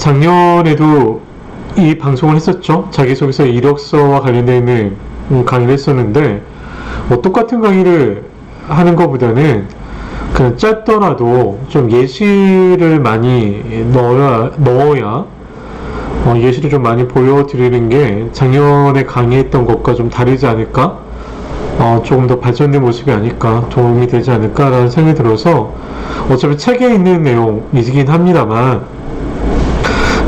작년에도 이 방송을 했었죠. 자기소개서 이력서와 관련된 강의를 했었는데, 똑같은 강의를 하는 것보다는 그냥 짧더라도 좀 예시를 많이 넣어야 예시를 좀 많이 보여드리는 게 작년에 강의했던 것과 좀 다르지 않을까? 조금 더 발전된 모습이 아닐까, 도움이 되지 않을까라는 생각이 들어서 어차피 책에 있는 내용이긴 합니다만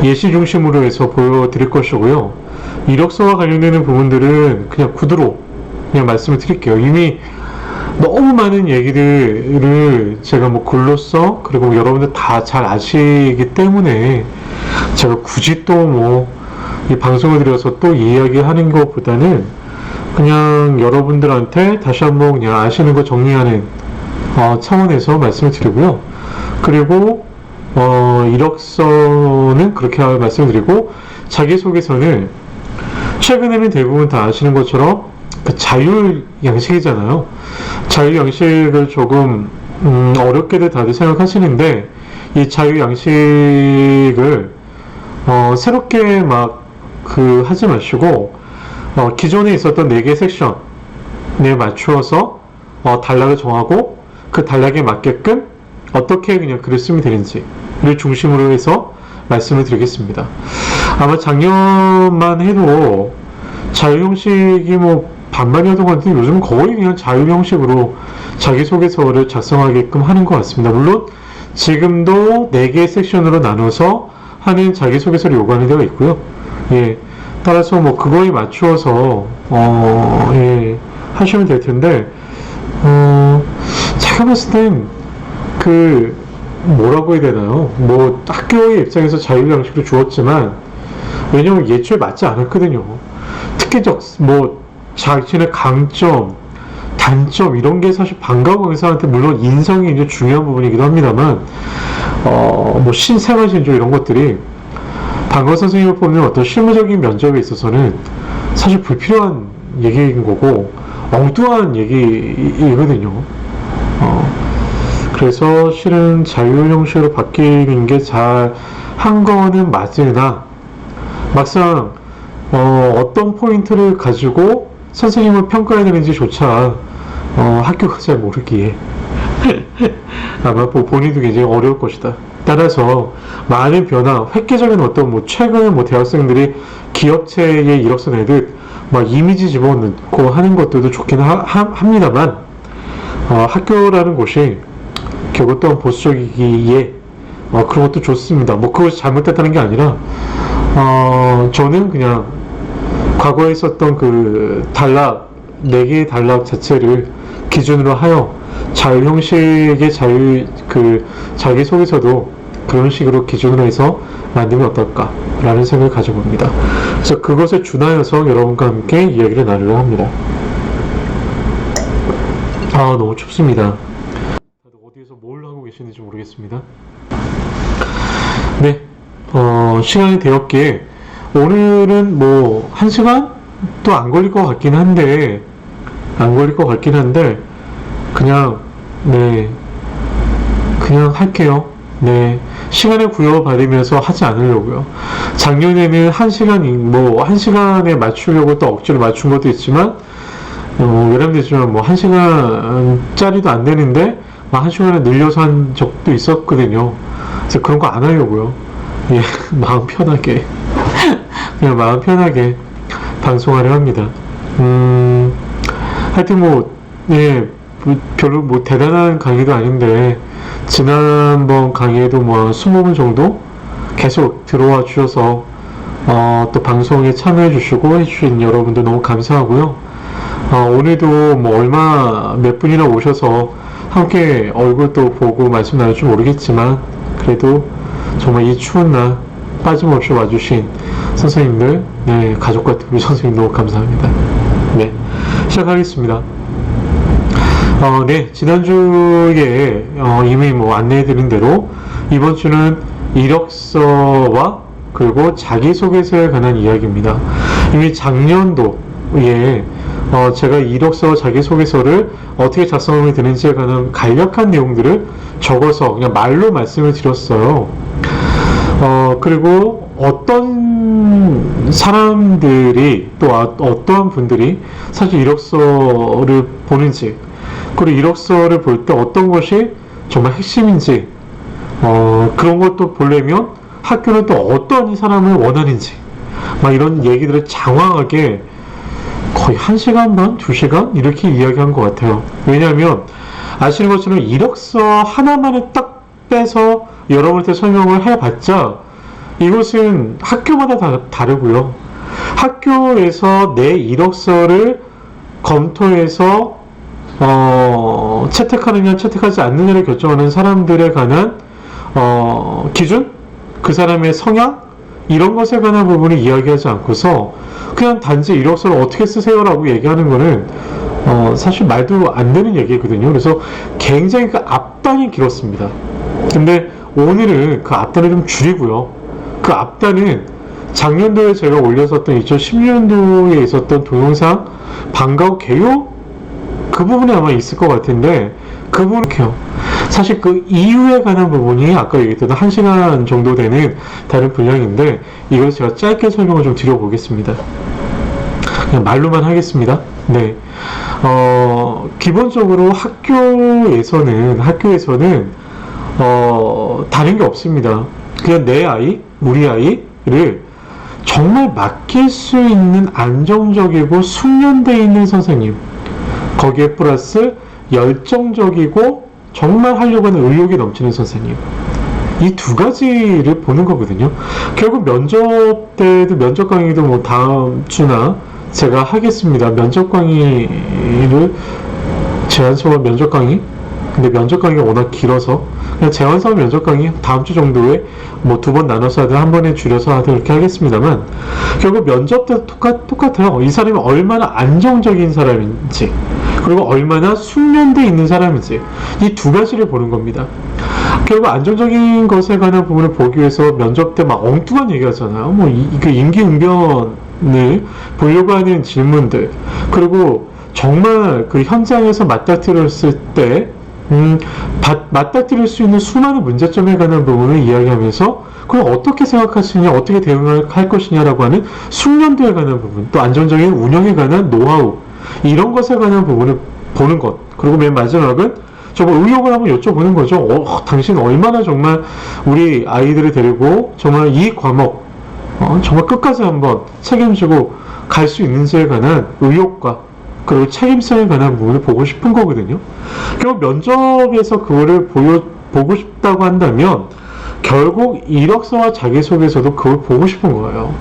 예시 중심으로 해서 보여드릴 것이고요. 이력서와 관련되는 부분들은 그냥 구두로 그냥 말씀을 드릴게요. 이미 너무 많은 얘기들을 제가 글로써 그리고 여러분들 다 잘 아시기 때문에 제가 굳이 또 이 방송을 들여서 또 이야기하는 것보다는 그냥 여러분들한테 다시 한번 그냥 아시는 거 정리하는 차원에서 말씀을 드리고요. 그리고 이력서는 그렇게 말씀을 드리고, 자기소개서는 최근에는 대부분 다 아시는 것처럼 그 자율 양식이잖아요. 자율 양식을 조금 어렵게들 다들 생각하시는데, 이 자율 양식을 새롭게 하지 마시고 기존에 있었던 4개 섹션에 맞추어서 단락을 정하고 그 단락에 맞게끔 어떻게 그냥 글을 쓰면 되는지를 중심으로 해서 말씀을 드리겠습니다. 아마 작년만 해도 자율 형식이 반반이었던 것 같은데 요즘은 거의 그냥 자율 형식으로 자기소개서를 작성하게끔 하는 것 같습니다. 물론 지금도 4개의 섹션으로 나눠서 하는 자기소개서를 요구하는 데가 있고요. 예. 따라서 그거에 맞추어서 하시면 될 텐데, 제가 봤을 땐 뭐라고 해야 되나요? 학교의 입장에서 자율 양식을 주었지만, 왜냐면 예초에 맞지 않았거든요. 특히 자신의 강점, 단점 이런 게 사실 방과후 강사한테 물론 인성이 이제 중요한 부분이기도 합니다만, 신생활신조 이런 것들이 방과 선생님을 뽑는 어떤 실무적인 면접에 있어서는 사실 불필요한 얘기인 거고 엉뚱한 얘기이거든요. 그래서 실은 자율 형식으로 바뀌는 게 잘 한 거는 맞으나 막상 어떤 포인트를 가지고 선생님을 평가해야 되는지조차 학교가 잘 모르기에 아마 본인도 굉장히 어려울 것이다. 따라서 많은 변화, 획기적인 최근 대학생들이 기업체에 이력서 내듯 이미지 집어넣고 하는 것들도 좋긴 합니다만, 학교라는 곳이 결국 또한 보수적이기에 그런 것도 좋습니다. 그것이 잘못됐다는 게 아니라 저는 그냥 과거에 있었던 그 4개의 단락 자체를 기준으로 하여 자율 형식의 자기소개서도 그런 식으로 기준으로 해서 만들면 어떨까라는 생각을 가져봅니다. 그래서 그것에 준하여서 여러분과 함께 이야기를 나누려 합니다. 너무 춥습니다. 다들 어디에서 뭘 하고 계시는지 모르겠습니다. 네, 시간이 되었기에 오늘은 1시간? 또 안 걸릴 것 같긴 한데 그냥 할게요. 네. 시간을 부여받으면서 하지 않으려고요. 작년에는 1시간에 맞추려고 또 억지로 맞춘 것도 있지만, 여러분들이지만 1시간짜리도 안 되는데, 1시간을 늘려서 한 적도 있었거든요. 그래서 그런 거 안 하려고요. 예, 마음 편하게. 그냥 마음 편하게 방송하려 합니다. 하여튼 별로 대단한 강의도 아닌데, 지난번 강의에도 20분 정도 계속 들어와 주셔서 또 방송에 참여해 주시고 해주신 여러분들 너무 감사하고요. 오늘도 몇 분이나 오셔서 함께 얼굴도 보고 말씀 나눌 줄 모르겠지만, 그래도 정말 이 추운 날 빠짐없이 와주신 선생님들, 가족 같은 우리 선생님 너무 감사합니다. 네, 시작하겠습니다. 네, 지난주에 이미 안내해드린 대로 이번 주는 이력서와 그리고 자기소개서에 관한 이야기입니다. 이미 작년도에 제가 이력서와 자기소개서를 어떻게 작성하면 되는지에 관한 간략한 내용들을 적어서 그냥 말로 말씀을 드렸어요. 그리고 어떤 사람들이 또 어떠한 분들이 사실 이력서를 보는지, 그리고 이력서를 볼 때 어떤 것이 정말 핵심인지, 그런 것도 보려면 학교는 또 어떤 사람을 원하는지, 막 이런 얘기들을 장황하게 거의 1시간 반, 2시간 이렇게 이야기한 것 같아요. 왜냐하면 아시는 것처럼 이력서 하나만을 딱 빼서 여러분한테 설명을 해봤자 이것은 학교마다 다르고요. 학교에서 내 이력서를 검토해서 채택하느냐 채택하지 않느냐를 결정하는 사람들에 관한 기준, 그 사람의 성향, 이런 것에 관한 부분을 이야기하지 않고서 그냥 단지 이력서를 어떻게 쓰세요라고 얘기하는 거는 사실 말도 안 되는 얘기거든요. 그래서 굉장히 그 앞단이 길었습니다. 근데 오늘은 그 앞단을 좀 줄이고요. 그 앞단은 작년도에 제가 올렸었던 2016년도에 있었던 동영상 방과후 개요 그 부분에 아마 있을 것 같은데, 그 부분이요. 사실 그 이유에 관한 부분이 아까 얘기했던 1시간 정도 되는 다른 분량인데, 이걸 제가 짧게 설명을 좀 드려보겠습니다. 그냥 말로만 하겠습니다. 네. 기본적으로 학교에서는 다른 게 없습니다. 그냥 내 아이, 우리 아이를 정말 맡길 수 있는 안정적이고 숙련되어 있는 선생님, 거기에 플러스 열정적이고 정말 하려고 하는 의욕이 넘치는 선생님, 이 두 가지를 보는 거거든요. 결국 면접 때도, 면접 강의도 뭐 다음 주나 제가 하겠습니다. 면접 강의를 제안서와 면접 강의, 근데 면접 강의가 워낙 길어서 그냥 제안서 면접 강의 다음 주 정도에 뭐 2번 나눠서 하든 한 번에 줄여서 하든 이렇게 하겠습니다만, 결국 면접 때도 똑같아요. 이 사람이 얼마나 안정적인 사람인지, 그리고 얼마나 숙련되어 있는 사람인지, 이 두 가지를 보는 겁니다. 결국 안정적인 것에 관한 부분을 보기 위해서 면접 때 막 엉뚱한 얘기 하잖아요. 뭐 그 임기응변을 보려고 하는 질문들, 그리고 정말 그 현장에서 맞닥뜨렸을 때 맞닥뜨릴 수 있는 수많은 문제점에 관한 부분을 이야기하면서 그걸 어떻게 생각하시냐, 어떻게 대응을 할 것이냐라고 하는 숙련도에 관한 부분, 또 안정적인 운영에 관한 노하우, 이런 것에 관한 부분을 보는 것. 그리고 맨 마지막은 정말 의욕을 한번 여쭤보는 거죠. 당신 얼마나 정말 우리 아이들을 데리고 정말 이 과목 정말 끝까지 한번 책임지고 갈 수 있는지에 관한 의욕과 그리고 책임성에 관한 부분을 보고 싶은 거거든요. 결국 면접에서 그거를 보고 싶다고 한다면 결국 이력서와 자기소개서도 그걸 보고 싶은 거예요.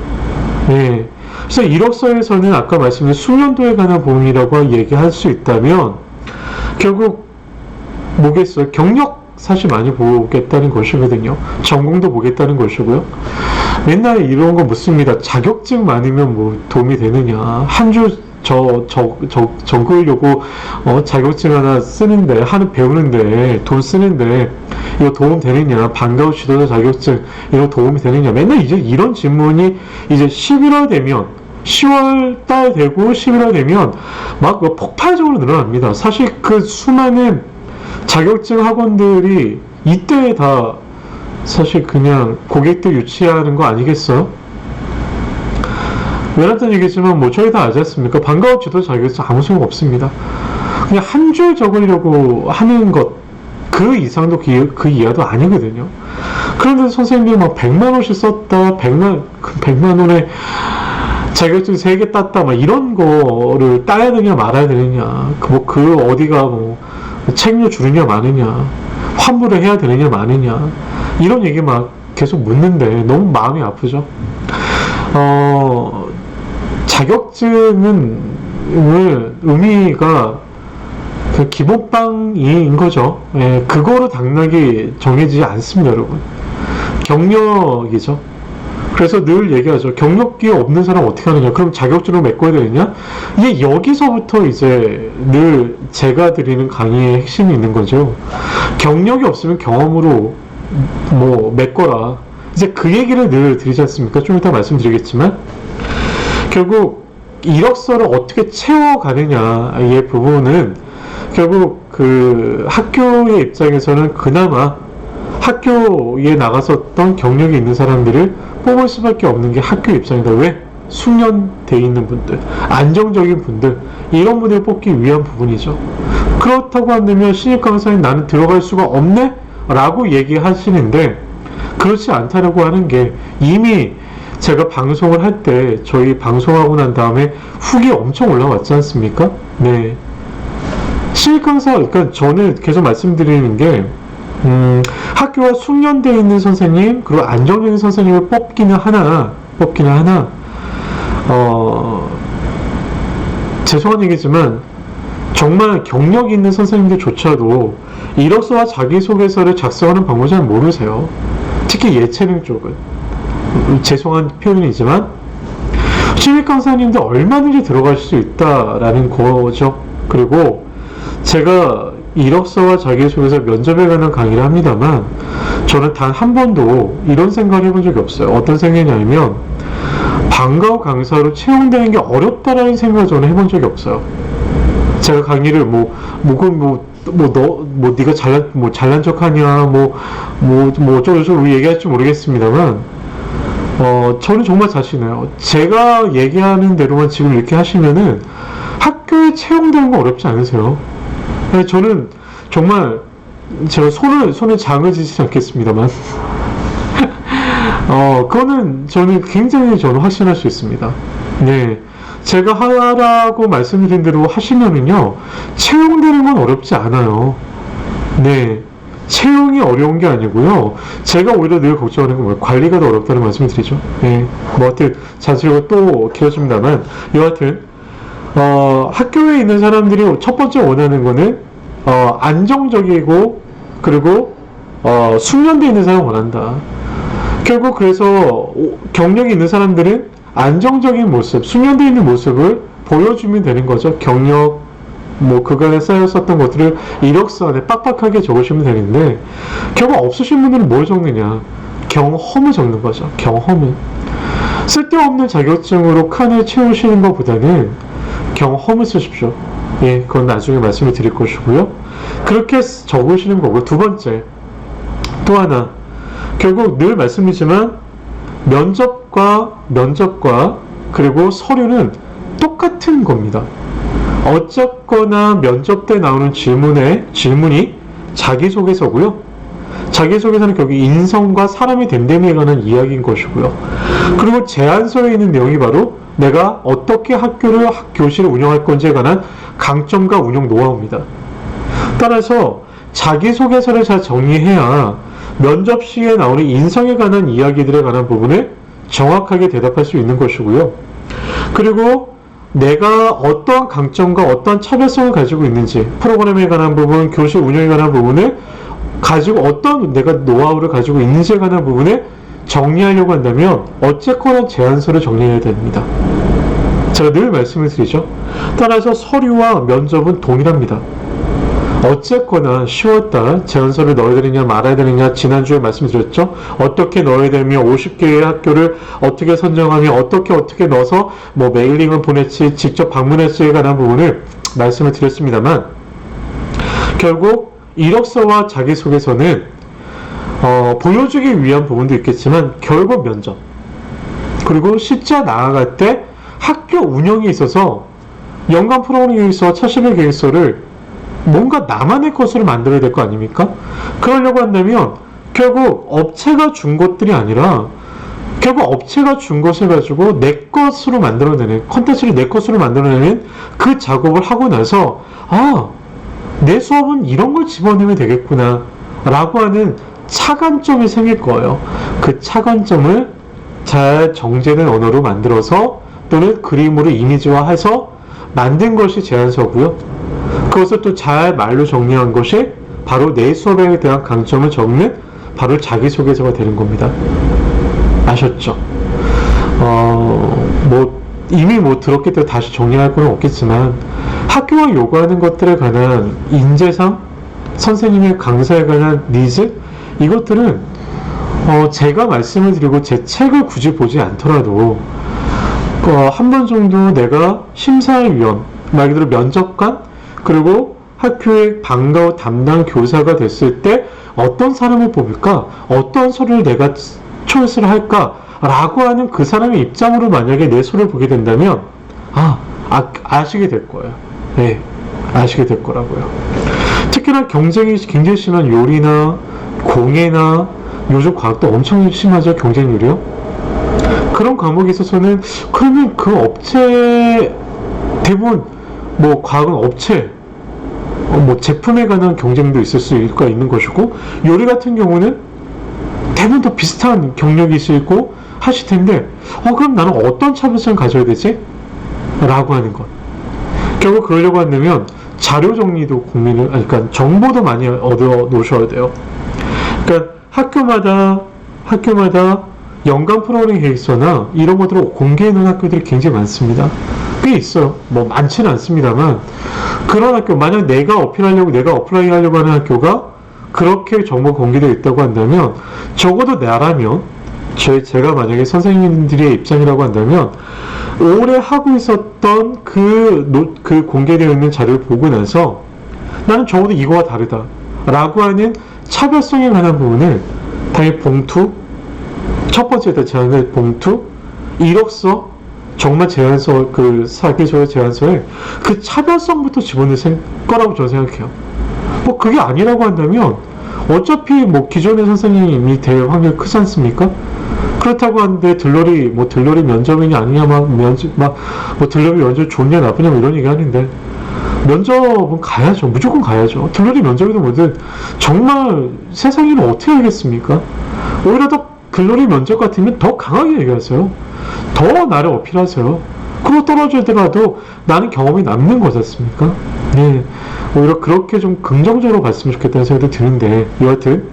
예. 그래서 이력서에서는 아까 말씀드린 숙련도에 관한 부분이라고 얘기할 수 있다면, 결국 뭐겠어요? 경력 사실 많이 보겠다는 것이거든요. 전공도 보겠다는 것이고요. 맨날 이런 거 묻습니다. 자격증 많으면 뭐 도움이 되느냐. 한 주 적으려고 자격증 하나 쓰는데, 배우는데, 돈 쓰는데 이거 도움 되느냐, 방과후 지도자 자격증 이거 도움이 되느냐, 맨날 이제 이런 질문이 이제 11월 되면, 10월 달 되고 11월 되면 막 폭발적으로 늘어납니다. 사실 그 수많은 자격증 학원들이 이때 다 사실 그냥 고객들 유치하는 거 아니겠어요? 외람된 얘기지만 뭐 저희 다 알지 않습니까? 방과후 지도자 자격증 아무 소용 없습니다. 그냥 한 줄 적으려고 하는 것, 그 이상도 그 이하도 아니거든요. 그런데 선생님이 막 100만 원씩 썼다, 100만 원에 자격증 3개 땄다, 막 이런 거를 따야 되냐 말아야 되느냐, 어디가 뭐 책료 주느냐 마느냐, 환불을 해야 되느냐 마느냐, 이런 얘기 막 계속 묻는데 너무 마음이 아프죠. 자격증은 의미가 그 기본빵인 거죠. 예, 그거로 당락이 정해지지 않습니다, 여러분. 경력이죠. 그래서 늘 얘기하죠. 경력이 없는 사람 어떻게 하느냐? 그럼 자격증을 메꿔야 되느냐? 이게 여기서부터 이제 늘 제가 드리는 강의의 핵심이 있는 거죠. 경력이 없으면 경험으로 뭐 메꿔라. 이제 그 얘기를 늘 드리지 않습니까? 좀 이따 말씀드리겠지만, 결국 이력서를 어떻게 채워가느냐의 부분은 결국 그 학교의 입장에서는 그나마 학교에 나갔었던 경력이 있는 사람들을 뽑을 수밖에 없는 게 학교 입장이다. 왜? 숙련돼 있는 분들, 안정적인 분들, 이런 분들을 뽑기 위한 부분이죠. 그렇다고 한다면 신입 강사인 나는 들어갈 수가 없네? 라고 얘기하시는데, 그렇지 않다라고 하는 게 이미 제가 방송을 할 때 저희 방송하고 난 다음에 후기 엄청 올라왔지 않습니까? 네. 신입 강사, 그러니까 저는 계속 말씀드리는 게 학교와 숙련되어 있는 선생님, 그리고 안정적인 선생님을 뽑기는 하나, 죄송한 얘기지만 정말 경력 있는 선생님들조차도 이력서와 자기소개서를 작성하는 방법을 잘 모르세요. 특히 예체능 쪽은. 죄송한 표현이지만 신입 강사님들 얼마든지 들어갈 수 있다라는 거죠. 그리고 제가 이력서와 자기소개서 면접에 관한 강의를 합니다만 저는 단 한 번도 이런 생각을 해본 적이 없어요. 어떤 생각이냐면 방과후 강사로 채용되는 게 어렵다라는 생각을 저는 해본 적이 없어요. 제가 강의를 네가 잘난 척하냐, 어쩌고저쩌고 얘기할지 모르겠습니다만, 저는 정말 자신해요. 제가 얘기하는 대로만 지금 이렇게 하시면은 학교에 채용되는 거 어렵지 않으세요? 저는 정말 제가 손에 장을 지지 않겠습니다만, 그거는 저는 확신할 수 있습니다. 네. 제가 하라고 말씀드린 대로 하시면은요, 채용되는 건 어렵지 않아요. 네. 채용이 어려운 게 아니고요. 제가 오히려 늘 걱정하는 건 뭐예요? 관리가 더 어렵다는 말씀을 드리죠. 네. 하여튼, 자세히가 또 길어집니다만, 여하튼, 학교에 있는 사람들이 첫 번째 원하는 거는, 안정적이고, 그리고, 숙련되어 있는 사람을 원한다. 결국 그래서 경력이 있는 사람들은 안정적인 모습, 숙련되어 있는 모습을 보여주면 되는 거죠. 경력, 그간에 쌓였었던 것들을 이력서 안에 빡빡하게 적으시면 되는데, 결국 없으신 분들은 뭘 적느냐? 경험을 적는 거죠. 경험을. 쓸데없는 자격증으로 칸을 채우시는 것보다는 경험을 쓰십시오. 예, 그건 나중에 말씀을 드릴 것이고요. 그렇게 적으시는 거고, 두 번째, 또 하나, 결국 늘 말씀드리지만 면접과 그리고 서류는 똑같은 겁니다. 어쨌거나 면접 때 나오는 질문이 자기소개서고요. 자기소개서는 결국 인성과 사람이 됨됨이에 관한 이야기인 것이고요. 그리고 제안서에 있는 내용이 바로 내가 어떻게 교실을 운영할 건지에 관한 강점과 운영 노하우입니다. 따라서 자기소개서를 잘 정리해야 면접 시에 나오는 인성에 관한 이야기들에 관한 부분을 정확하게 대답할 수 있는 것이고요. 그리고 내가 어떠한 강점과 어떠한 차별성을 가지고 있는지, 프로그램에 관한 부분, 교실 운영에 관한 부분을 가지고 어떤 내가 노하우를 가지고 있는지에 관한 부분을 정리하려고 한다면 어쨌거나 제안서를 정리해야 됩니다. 제가 늘 말씀을 드리죠. 따라서 서류와 면접은 동일합니다. 어쨌거나 쉬웠다. 제안서를 넣어야 되느냐 말아야 되느냐 지난주에 말씀드렸죠. 어떻게 넣어야 되며 50개의 학교를 어떻게 선정하며 어떻게 넣어서 메일링을 보냈지 직접 방문했지에 관한 부분을 말씀을 드렸습니다만, 결국 이력서와 자기소개서는 보여주기 위한 부분도 있겠지만 결국 면접, 그리고 실제 나아갈 때 학교 운영에 있어서 연간 프로그램 계획서, 차시별 계획서를 뭔가 나만의 것으로 만들어야 될 거 아닙니까? 그러려고 한다면 결국 업체가 준 것들이 아니라 결국 업체가 준 것을 가지고 내 것으로 만들어내는, 컨텐츠를 내 것으로 만들어내는 그 작업을 하고 나서 내 수업은 이런 걸 집어넣으면 되겠구나 라고 하는 차관점이 생길 거예요. 그 차관점을 잘 정제된 언어로 만들어서 또는 그림으로 이미지화해서 만든 것이 제안서고요. 그것을 또 잘 말로 정리한 것이 바로 내 수업에 대한 강점을 적는 바로 자기소개서가 되는 겁니다. 아셨죠? 이미 들었기 때문에 다시 정리할 건 없겠지만 학교가 요구하는 것들에 관한 인재상, 선생님의 강사에 관한 니즈, 이것들은 제가 말씀을 드리고 제 책을 굳이 보지 않더라도 한 번 정도 내가 심사위원, 말 그대로 면접관, 그리고 학교의 방과후 담당 교사가 됐을 때 어떤 사람을 뽑을까? 어떤 서류를 내가 초이스를 할까? 라고 하는 그 사람의 입장으로 만약에 내 서류를 보게 된다면 아시게 될 거예요. 네, 아시게 될 거라고요. 특히나 경쟁이 굉장히 심한 요리나 공예나 요즘 과학도 엄청 심하죠. 경쟁률이요. 그런 과목에 있어서는 그러면 그 업체 대부분 뭐 과학은 업체 뭐 제품에 관한 경쟁도 있을 수가 있는 것이고, 요리 같은 경우는 대부분 더 비슷한 경력이 있고 하실 텐데, 그럼 나는 어떤 차별성을 가져야 되지? 라고 하는 것. 결국 그러려고 한다면 자료 정리도 그러니까 정보도 많이 얻어 놓으셔야 돼요. 그러니까 학교마다 연간 프로그램 계획서나 이런 것들을 공개해 놓은 학교들이 굉장히 많습니다. 꽤 있어요. 뭐 많지는 않습니다만, 그런 학교, 만약 내가 어플라이 하려고 하는 학교가 그렇게 정보 공개되어 있다고 한다면, 적어도 나라면, 제가 만약에 선생님들의 입장이라고 한다면, 올해 하고 있었던 그 공개되어 있는 자료를 보고 나서 나는 적어도 이거와 다르다 라고 하는 차별성에 관한 부분을 당연히 봉투, 첫 번째 제안의 봉투, 이력서, 정말 제안서, 사기소의 제안서에 그 차별성부터 집어넣을 거라고 저는 생각해요. 뭐 그게 아니라고 한다면 어차피 뭐 기존의 선생님이 될 확률이 크지 않습니까? 그렇다고 하는데 들러리 면접이냐 아니냐 들러리 면접 좋냐 나쁘냐 이런 얘기 하는데, 면접은 가야죠. 무조건 가야죠. 들러리 면접이든 뭐든 정말 세상에는 어떻게 알겠습니까? 오히려 더 들러리 면접 같으면 더 강하게 얘기하세요. 더 나를 어필하세요. 그리고 떨어지더라도 나는 경험이 남는 거지 않습니까? 네. 오히려 그렇게 좀 긍정적으로 봤으면 좋겠다는 생각도 드는데, 여하튼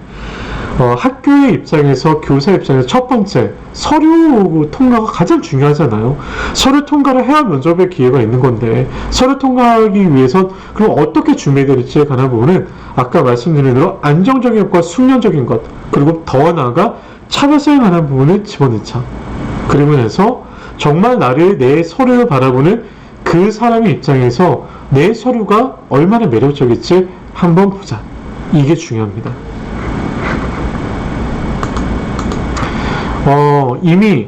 학교의 입장에서, 교사 입장에서 첫 번째, 서류 통과가 가장 중요하잖아요. 서류 통과를 해야 면접의 기회가 있는 건데, 서류 통과하기 위해선 그럼 어떻게 준비해야 될지에 관한 부분은 아까 말씀드린 대로 안정적인 것과 숙련적인 것, 그리고 더 나아가 차별성에 관한 부분을 집어넣자. 그러면서 정말 내 서류를 바라보는 그 사람의 입장에서 내 서류가 얼마나 매력적일지 한번 보자. 이게 중요합니다. 이미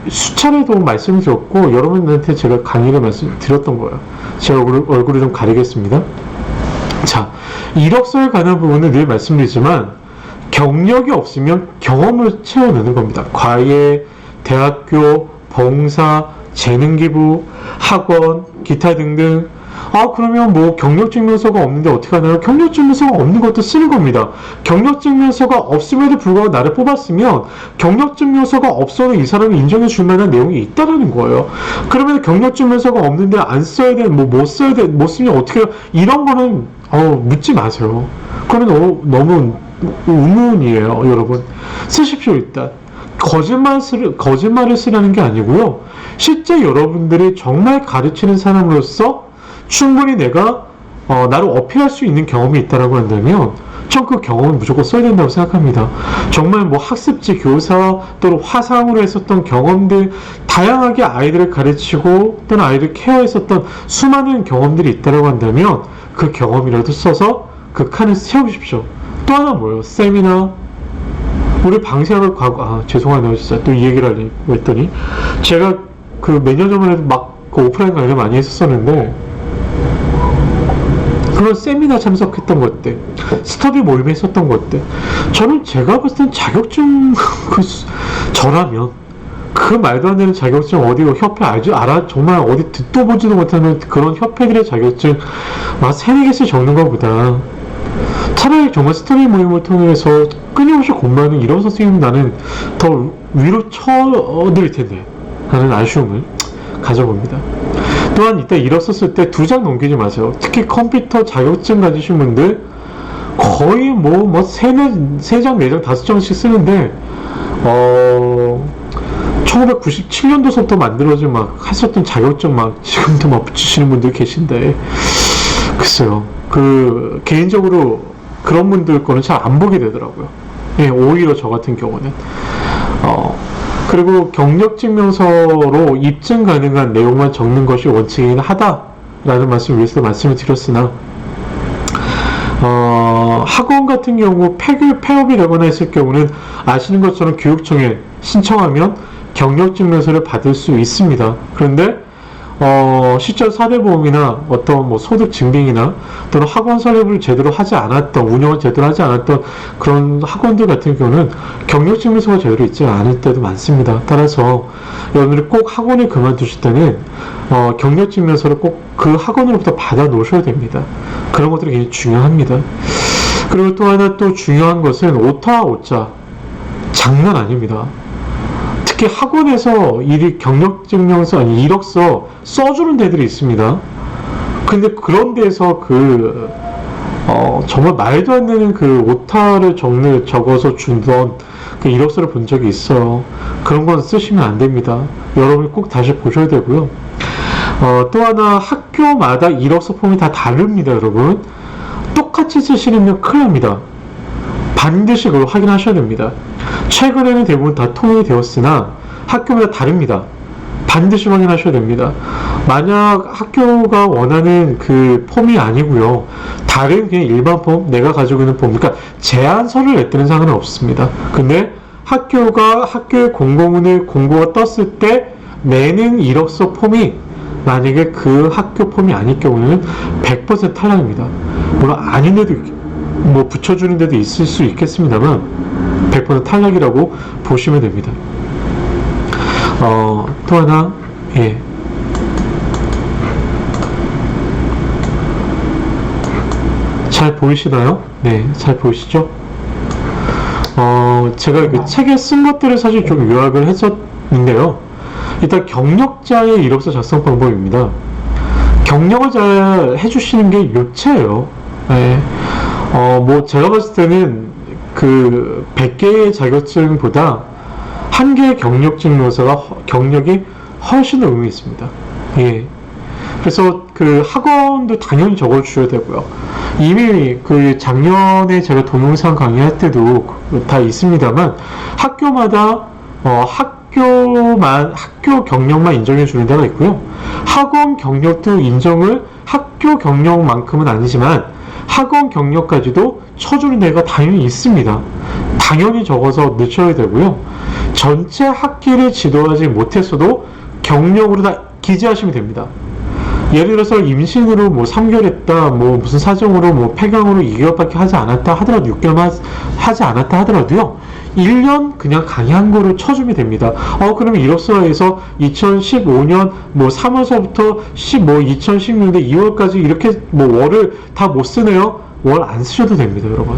수차례도 말씀을 드렸고, 여러분들한테 제가 강의를 말씀드렸던 거예요. 제 얼굴을 좀 가리겠습니다. 자, 이력서에 관한 부분은 늘 말씀드리지만, 경력이 없으면 경험을 채워내는 겁니다. 과외, 대학교, 봉사, 재능기부, 학원, 기타 등등. 그러면 뭐 경력증명서가 없는데 어떻게 하나요? 경력증명서가 없는 것도 쓰는 겁니다. 경력증명서가 없음에도 불구하고 나를 뽑았으면 경력증명서가 없어도 이 사람이 인정해 줄 만한 내용이 있다라는 거예요. 그러면 경력증명서가 없는데 안 써야 돼, 못 써야 돼, 못 쓰면 어떻게 해요? 이런 거는 묻지 마세요. 그러면 너무 의문이에요, 여러분. 쓰십시오, 일단. 거짓말을 쓰라는 게 아니고요. 실제 여러분들이 정말 가르치는 사람으로서 충분히 내가 나를 어필할 수 있는 경험이 있다라고 한다면 전 그 경험은 무조건 써야 된다고 생각합니다. 정말 뭐 학습지, 교사 또는 화상으로 했었던 경험들, 다양하게 아이들을 가르치고 또는 아이들 케어했었던 수많은 경험들이 있다라고 한다면 그 경험이라도 써서 그 칸을 세우십시오. 또 하나 뭐예요? 세미나, 우리 방시학을 죄송하네요. 진짜 또 이 얘기를 하려고 했더니, 제가 몇 년 전만 해도 오프라인 강의를 많이 했었는데, 그런 세미나 참석했던 것들, 스터디 모임에 했었던 것들, 저는 제가 봤을 땐 자격증, 저라면, 그 말도 안 되는 자격증 협회 정말 어디 듣도 보지도 못하는 그런 협회들의 자격증, 3-4개씩 적는 것보다, 차라리 정말 스터디 모임을 통해서 끊임없이 공부하는 이런 선생님은 나는 더 위로 쳐드릴 텐데 하는 아쉬움을 가져봅니다. 또한 이때 이력서 쓸 때 2장 넘기지 마세요. 특히 컴퓨터 자격증 가지신 분들 거의 3장, 4장, 5장씩 쓰는데 1997년도서부터 만들어진 했었던 자격증 지금도 붙이시는 분들 계신데, 글쎄요. 개인적으로 그런 분들 거는 잘 안 보게 되더라고요. 예, 오히려 저 같은 경우는. 그리고 경력증명서로 입증 가능한 내용만 적는 것이 원칙이긴 하다라는 말씀을 위해서 말씀을 드렸으나, 학원 같은 경우 폐업이 되거나 했을 경우는 아시는 것처럼 교육청에 신청하면 경력증명서를 받을 수 있습니다. 그런데 시절 사대보험이나 어떤 뭐 소득 증빙이나 또는 학원 설립을 제대로 하지 않았던, 운영을 제대로 하지 않았던 그런 학원들 같은 경우는 경력증명서가 제대로 있지 않을 때도 많습니다. 따라서 여러분들이 꼭 학원을 그만두실 때는 경력증명서를 꼭 그 학원으로부터 받아 놓으셔야 됩니다. 그런 것들이 굉장히 중요합니다. 그리고 또 하나 또 중요한 것은 오타 오자 장난 아닙니다. 특히 학원에서 경력증명서 아니 이력서 써주는 데들이 있습니다. 근데 그런 데서 정말 말도 안 되는 그 오타를 적어서 준던 그 이력서를 본 적이 있어요. 그런 건 쓰시면 안 됩니다. 여러분이 꼭 다시 보셔야 되고요. 또 하나 학교마다 이력서 폼이 다 다릅니다, 여러분. 똑같이 쓰시면 큰일 납니다. 반드시 그걸 확인하셔야 됩니다. 최근에는 대부분 다 통일이 되었으나 학교마다 다릅니다. 반드시 확인하셔야 됩니다. 만약 학교가 원하는 그 폼이 아니고요, 다른 그냥 일반 폼, 내가 가지고 있는 폼, 그러니까 제안서를 냈다는 상관은 없습니다. 근데 학교의 공고가 떴을 때 내는 이력서 폼이 만약에 그 학교 폼이 아닐 경우는 100% 탈락입니다. 물론 아닌데도 뭐 붙여주는 데도 있을 수 있겠습니다만 100% 탈락이라고 보시면 됩니다. 또 하나, 잘 보이시나요? 네, 잘 보이시죠? 제가 그 책에 쓴 것들을 사실 좀 요약을 했었는데요. 일단 경력자의 이력서 작성 방법입니다. 경력을 잘 해주시는 게 요체예요. 네. 뭐 제가 봤을 때는 그 100개의 자격증보다 1개의 경력이 훨씬 더 의미 있습니다. 예. 그래서 그 학원도 당연히 적어 주셔야 되고요. 이미 그 작년에 제가 동영상 강의할 때도 다 있습니다만 학교마다 학교 경력만 인정해 주는 데가 있고요. 학원 경력도 학교 경력만큼은 아니지만 학원 경력까지도 쳐주는 데가 당연히 있습니다. 당연히 적어서 넣으셔야 되고요. 전체 학기를 지도하지 못했어도 경력으로 다 기재하시면 됩니다. 예를 들어서 임신으로 뭐 3개월 했다, 뭐 무슨 사정으로 뭐 폐경으로 2개월밖에 하지 않았다 하더라도 6개월만 하지 않았다 하더라도요. 1년 그냥 강의한 거로 쳐주면 됩니다. 그러면 이력서에서 2015년 뭐 3월서부터 2016년도 2월까지 이렇게 뭐 월을 다 못 쓰네요. 월 안 쓰셔도 됩니다, 여러분.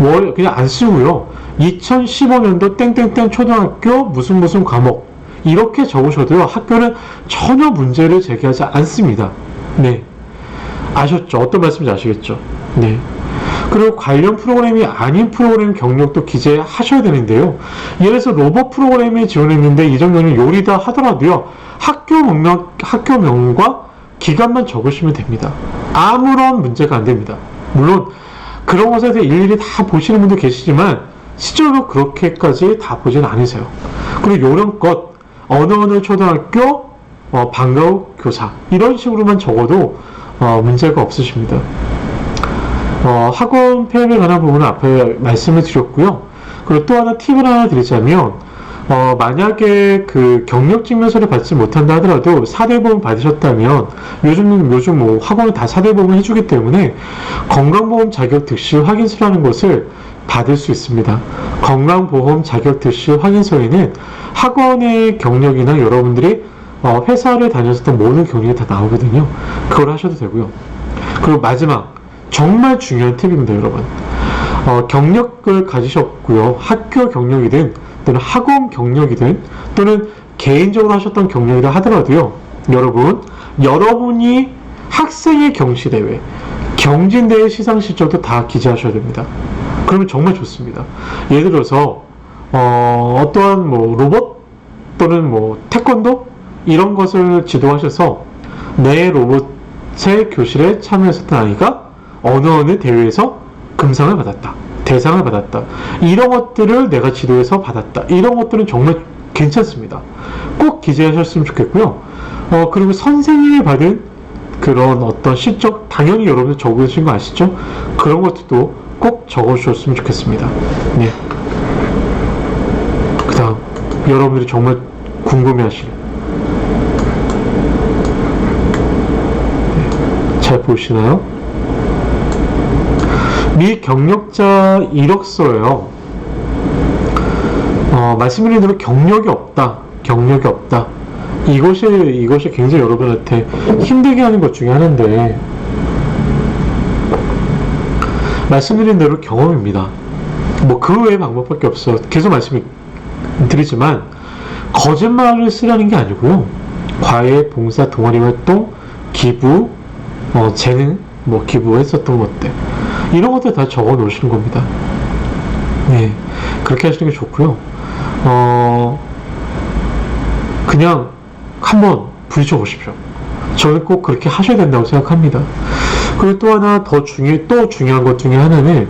월 그냥 안 쓰고요. 2015년도 땡땡땡 초등학교 무슨 과목 이렇게 적으셔도요. 학교는 전혀 문제를 제기하지 않습니다. 네. 아셨죠? 어떤 말씀인지 아시겠죠? 네. 그리고 관련 프로그램이 아닌 프로그램 경력도 기재하셔야 되는데요. 예를 들어서 로봇 프로그램에 지원했는데 이 정도는 요리다 하더라도요. 학교명과 기간만 적으시면 됩니다. 아무런 문제가 안 됩니다. 물론 그런 것에 대해 일일이 다 보시는 분도 계시지만 실제로 그렇게까지 다 보진 않으세요. 그리고 요령껏 어느 초등학교 방과 후 교사 이런 식으로만 적어도 문제가 없으십니다. 학원 폐업에 관한 부분은 앞에 말씀을 드렸고요. 그리고 또 하나 팁을 하나 드리자면 만약에 그 경력증명서를 받지 못한다 하더라도 사대보험 받으셨다면 요즘 뭐 학원은 다 사대보험을 해주기 때문에 건강보험 자격 득실 확인서라는 것을 받을 수 있습니다. 건강보험 자격 득실 확인서에는 학원의 경력이나 여러분들이 회사를 다녔었던 모든 경력이 다 나오거든요. 그걸 하셔도 되고요. 그리고 마지막 정말 중요한 팁입니다, 여러분. 경력을 가지셨고요. 학교 경력이든 또는 학원 경력이든 또는 개인적으로 하셨던 경력이라 하더라도요. 여러분이 학생의 경시대회, 경진대회 시상실적도 다 기재하셔야 됩니다. 그러면 정말 좋습니다. 예를 들어서 어떠한 뭐 로봇 또는 뭐 태권도 이런 것을 지도하셔서 내 로봇의 교실에 참여했었던 아이가 어느 대회에서 금상을 받았다, 대상을 받았다, 이런 것들을 내가 지도해서 받았다, 이런 것들은 정말 괜찮습니다. 꼭 기재하셨으면 좋겠고요. 그리고 선생님이 받은 그런 어떤 실적 당연히 여러분들 적으신 거 아시죠? 그런 것들도 꼭 적어주셨으면 좋겠습니다. 네. 그 다음 여러분들이 정말 궁금해하실 잘 보시나요? 미 경력자 이력서예요. 말씀드린 대로 경력이 없다. 이것이 굉장히 여러분한테 힘들게 하는 것 중에 하나인데, 말씀드린 대로 경험입니다. 뭐 그 외의 방법밖에 없어. 계속 말씀드리지만 거짓말을 쓰라는 게 아니고요. 과외, 봉사, 동아리 활동, 기부, 재능, 뭐 기부했었던 것들, 이런 것들 다 적어 놓으시는 겁니다. 네, 그렇게 하시는 게 좋고요. 그냥 한번 부딪혀 보십시오. 저는 꼭 그렇게 하셔야 된다고 생각합니다. 그리고 또 하나 또 중요한 것 중에 하나는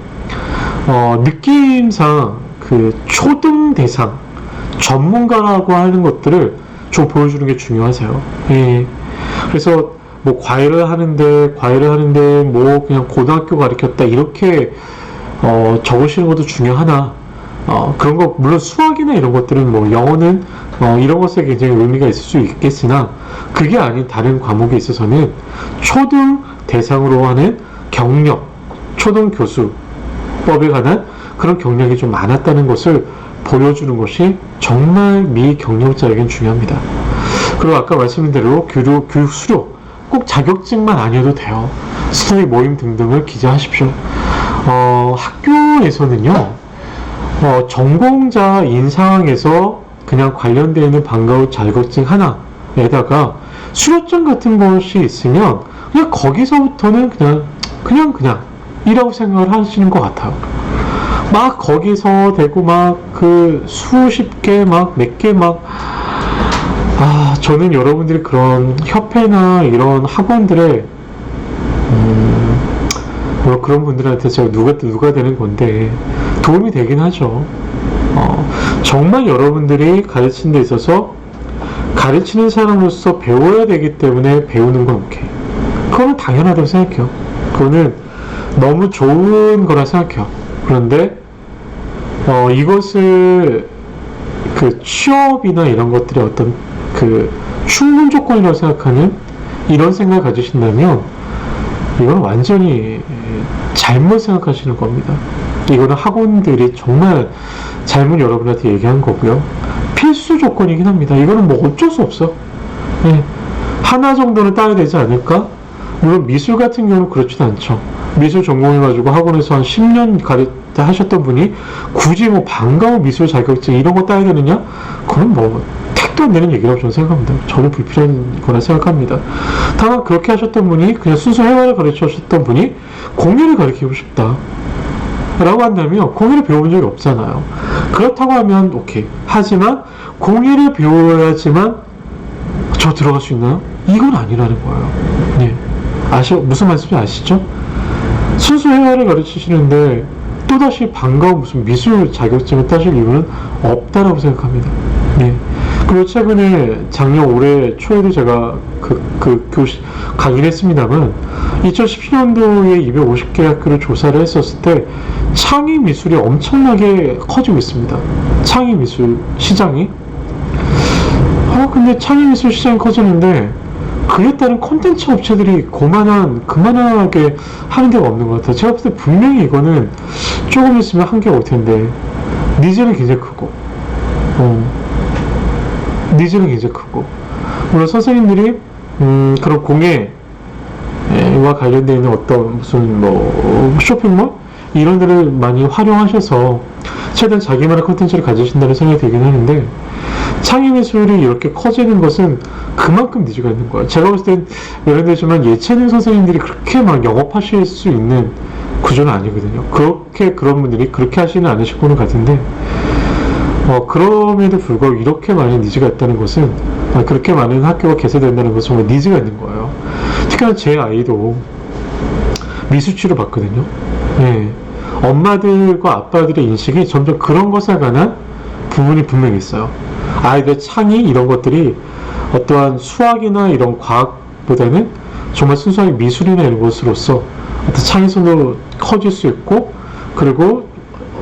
느낌상 그 초등 대상 전문가라고 하는 것들을 좀 보여주는 게 중요하세요. 예. 그래서 뭐 과외를 하는데 뭐 그냥 고등학교 가르쳤다 이렇게 적으시는 것도 중요하나, 그런 거 물론 수학이나 이런 것들은 뭐 영어는 이런 것에 굉장히 의미가 있을 수 있겠으나, 그게 아닌 다른 과목에 있어서는 초등 대상으로 하는 경력, 초등 교수법에 관한 그런 경력이 좀 많았다는 것을 보여주는 것이 정말 미 경력자에겐 중요합니다. 그리고 아까 말씀드린 대로 교육 수료, 꼭 자격증만 아니어도 돼요. 스터디 모임 등등을 기재하십시오. 학교에서는요, 전공자 인상에서 그냥 관련되어 있는 방과후 자격증 하나에다가 수료증 같은 것이 있으면 그냥 거기서부터는 그냥 이라고 생각을 하시는 것 같아요. 막 거기서 대고 막 그 수십 개 막 몇 개 막, 저는 여러분들이 그런 협회나 이런 학원들의 뭐 그런 분들한테 제가 누가 되는 건데 도움이 되긴 하죠. 정말 여러분들이 가르치는 데 있어서 가르치는 사람으로서 배워야 되기 때문에 배우는 건 오케이. 그거는 당연하다고 생각해요. 그거는 너무 좋은 거라 생각해요. 그런데 이것을 그 취업이나 이런 것들의 어떤 그 충분 조건이라고 생각하는 이런 생각을 가지신다면 이건 완전히 잘못 생각하시는 겁니다. 이거는 학원들이 정말 잘못 여러분한테 얘기한 거고요. 필수 조건이긴 합니다. 이거는 뭐 어쩔 수 없어. 네. 하나 정도는 따야 되지 않을까? 물론 미술 같은 경우는 그렇지도 않죠. 미술 전공해가지고 학원에서 한 10년 하셨던 분이 굳이 뭐 방과후 미술 자격증 이런 거 따야 되느냐? 그건 뭐 택도 안 되는 얘기라고 저는 생각합니다. 전혀 불필요한 거라 생각합니다. 다만 그렇게 하셨던 분이 그냥 순수 회화를 가르쳐 주셨던 분이 공예를 가르치고 싶다 라고 한다면 공예를 배워본 적이 없잖아요. 그렇다고 하면 오케이. 하지만 공예를 배워야지만 저 들어갈 수 있나요? 이건 아니라는 거예요. 네. 무슨 말씀인지 아시죠? 순수 회화를 가르치시는데 또다시 방과후 무슨 미술 자격증을 따실 이유는 없다라고 생각합니다. 네. 그리고 최근에 올해 초에도 제가 강의를 했습니다만 2017년도에 250개 학교를 조사를 했었을 때 창의 미술이 엄청나게 커지고 있습니다. 창의 미술 시장이. 근데 창의 미술 시장이 커지는데 그에 따른 콘텐츠 업체들이 그만하게 하는 데가 없는 것 같아요. 제가 볼 때 분명히 이거는 조금 있으면 한계가 올 텐데, 니즈는 굉장히 크고, 물론 선생님들이, 그런 공예와 관련되어 있는 어떤 무슨 쇼핑몰? 이런 데를 많이 활용하셔서 최대한 자기만의 콘텐츠를 가지신다는 생각이 들긴 하는데, 창의미술이 이렇게 커지는 것은 그만큼 니즈가 있는 거예요. 제가 봤을 땐 예를 들지만 예체능 선생님들이 그렇게 막 영업하실 수 있는 구조는 아니거든요. 그런 분들이 그렇게 하시는 않으실 거는 같은데, 그럼에도 불구하고 이렇게 많은 니즈가 있다는 것은, 그렇게 많은 학교가 개설된다는 것은 정말 니즈가 있는 거예요. 특히나 제 아이도 미술치료 받거든요. 네. 엄마들과 아빠들의 인식이 점점 그런 것에 관한 부분이 분명히 있어요. 아이들의 창의 이런 것들이 어떠한 수학이나 이런 과학보다는 정말 순수하게 미술이나 이런 것으로서 어떤 창의성도 커질 수 있고, 그리고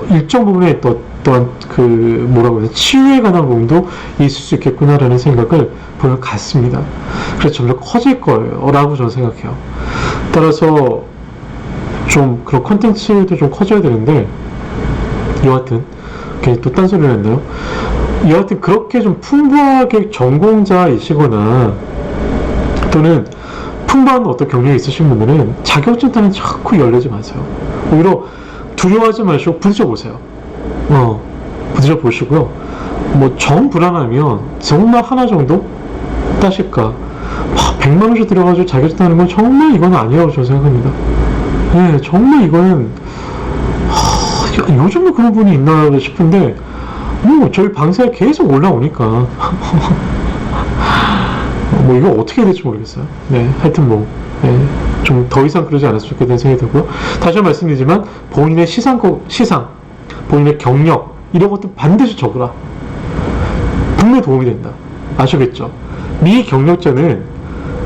일정 부분에 또 어떠한 그 뭐라고 해야 치유에 관한 부분도 있을 수 있겠구나라는 생각을 보면 같습니다. 그래서 점점 커질 거예요 라고 저는 생각해요. 따라서 좀 그런 컨텐츠도 좀 커져야 되는데, 여하튼 괜히 또 딴소리를 했나요? 여하튼 그렇게 좀 풍부하게 전공자이시거나 또는 풍부한 어떤 경력이 있으신 분들은 자격증 따는 자꾸 열내지 마세요. 오히려 두려워하지 마시고 부딪혀 보세요. 부딪혀 보시고요. 뭐 정 불안하면 정말 하나 정도 따실까? 100만원씩 들여가지고 자격증 따는 건 정말 이건 아니라고 저는 생각합니다. 네, 정말 이거는 요즘에 그런 분이 있나 싶은데 뭐 저희 방송에 계속 올라오니까 뭐 이거 어떻게 해야 될지 모르겠어요. 네, 하여튼 뭐 좀 더 이상 그러지 않았으면 좋겠다는 생각이 들고요. 다시 한번 말씀드리지만 본인의 시상, 본인의 경력 이런 것도 반드시 적으라. 분명히 도움이 된다. 아시겠죠? 미경력자는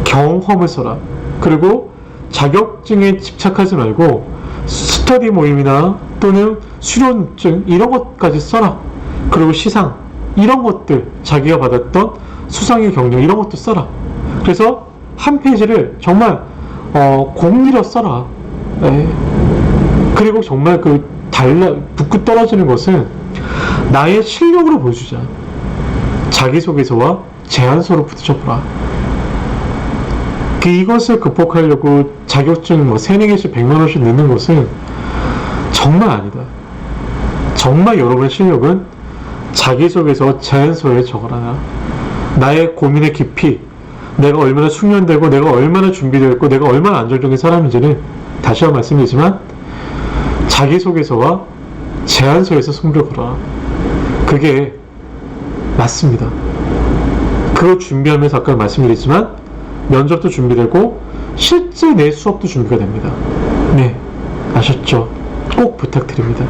경험을 써라. 그리고 자격증에 집착하지 말고 스터디 모임이나 또는 수료증 이런 것까지 써라. 그리고 시상 이런 것들, 자기가 받았던 수상의 경력 이런 것도 써라. 그래서 한 페이지를 정말 공들여 써라. 네. 그리고 정말 그 붓고 떨어지는 것은 나의 실력으로 보여주자. 자기소개서와 제안서로 부딪혀보라. 이것을 극복하려고 자격증 뭐 3, 4개씩 100만원씩 넣는 것은 정말 아니다. 정말 여러분의 실력은 자기소개서 제안서에 적어라. 나의 고민의 깊이, 내가 얼마나 숙련되고 내가 얼마나 준비되어 있고 내가 얼마나 안정적인 사람인지는 다시 한번 말씀드리지만 자기소개서와 제안서에서 승부를 걸어라. 그게 맞습니다. 그걸 준비하면서 아까 말씀드렸지만 면접도 준비되고 실제 내 수업도 준비가 됩니다. 네, 아셨죠? 꼭 부탁드립니다.